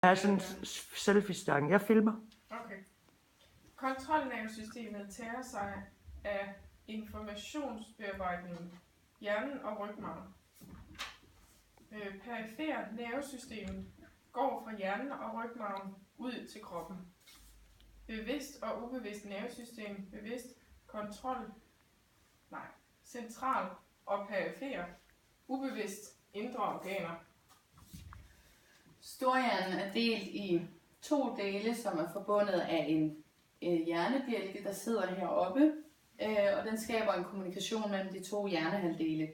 Jeg er sådan selfie-stange. Jeg filmer. Okay. Kontrolnervesystemet tager sig af informationsbearbejdning, hjernen og rygmarven. Perifer nervesystem går fra hjernen og rygmarven ud til kroppen. Bevidst og ubevidst nervesystem, bevidst central og perifer, ubevidst indre organer. Storhjernen er delt i 2 dele, som er forbundet af en hjernebjælke, der sidder heroppe, og den skaber en kommunikation mellem de 2 hjernehalvdele.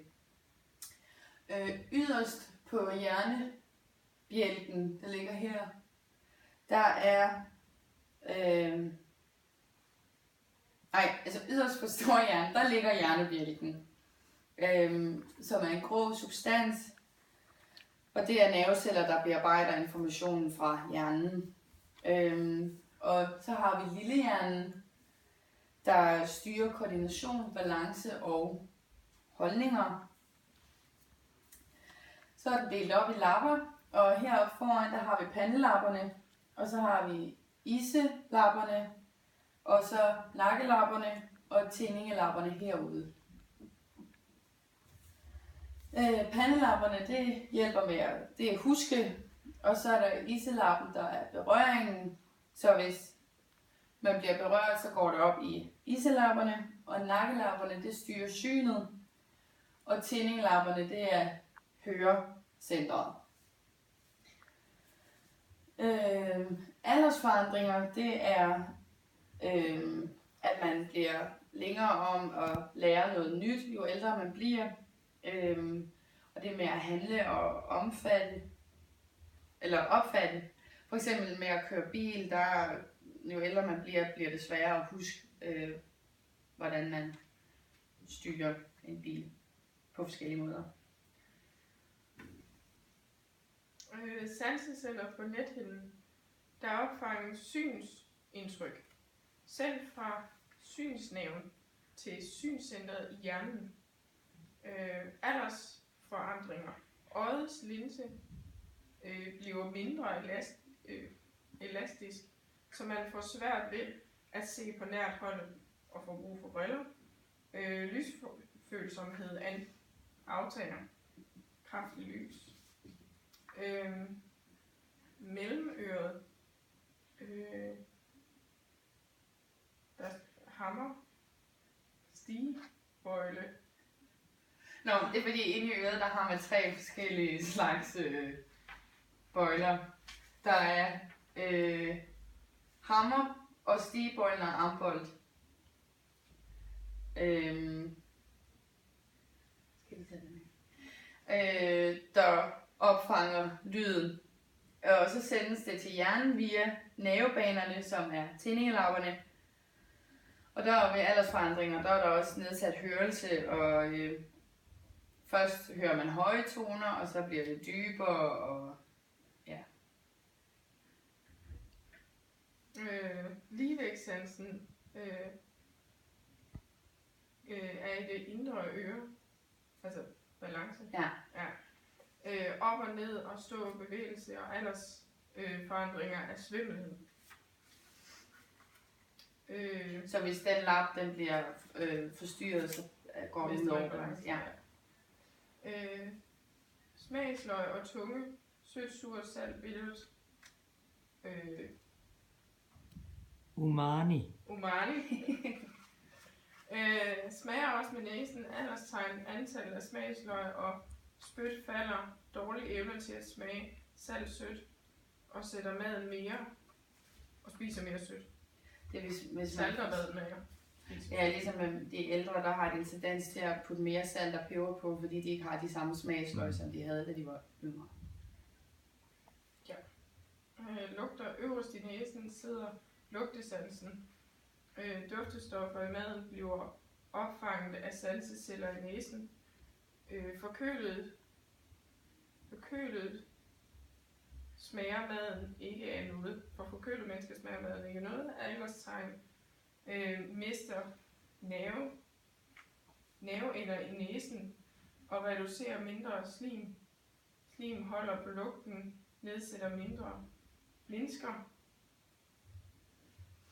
Yderst på hjernebjælken, der ligger her, der er yderst på storhjernen, der ligger hjernebjælken, som er en grå substans, og det er nerveceller, der bearbejder informationen fra hjernen. Og så har vi lillehjernen, der styrer koordination, balance og holdninger. Så er den delt op i lapper, og heroppe foran, der har vi pandelapperne, og så har vi iselapperne, og så nakkelapperne og tindingelapperne herude. Pandelapperne, det hjælper med at huske, og så er der iselappen, der er berøringen, så hvis man bliver berørt, så går det op i iselapperne, og nakkelapperne, det styrer synet, og tindingelapperne, det er hørecentret. Aldersforandringer, det er, at man bliver længere om at lære noget nyt, jo ældre man bliver. Og det med at handle og opfatte. For eksempel med at køre bil, der jo ældre man bliver det sværere at huske, hvordan man styrer en bil på forskellige måder. Sanseceller på nethinden, der opfanger synsindtryk. Selv fra synsnerven til synscentret i hjernen. Aldersforandringer. Øjets linse bliver mindre elastisk, så man får svært ved at se på nært hold og får brug for briller. Lysfølsomhed aftager. Kraftig lys. Mellemøret, der hammer, stigebøjle. Nå, det er fordi inde i øret, der har man 3 forskellige slags bøjler. Der er hammer og stigebøjlen og armbold. Skal vi tage den med? Der opfanger lyden. Og så sendes det til hjernen via nervebanerne, som er tindingelapperne. Og der ved aldersforandringer, der er der også nedsat hørelse, og først hører man høje toner, og så bliver det dybere, og ja. Ligevægtssansen er i det indre øre, altså balance. Ja. Op og ned og stå bevægelse og aldersforandringer af svimmelhed. Så hvis den lap den bliver forstyrret, så går det ud over balance. Ja. Smagsløg og tunge, sødt, surt, salt, bittert. Umami. Smager også med næsen, alderstegn, antallet af smagsløg og spyt falder, dårlig evne til at smage salt, sødt og sætter maden mere og spiser mere sødt. Det er hvis salter maden mere. Ja, ligesom de ældre, der har en tendens til at putte mere salt og peber på, fordi de ikke har de samme smagsløg, som de havde, da de var yngre. Ja. Lugter øverst i næsen sidder lugtesansen. Duftestoffer i maden bliver opfanget af sanseceller i næsen. Forkølet smager maden ikke af noget. For forkølede mennesker smager maden ikke af noget. Alderstegn mister nerveender i næsen og reducerer mindre slim. Slim holder på lugten, nedsætter mindre mindsker.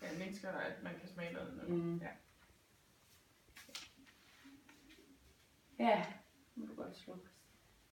Ja, mindsker, at man kan smage maden. Mm. Ja. Ja, må du godt slukke.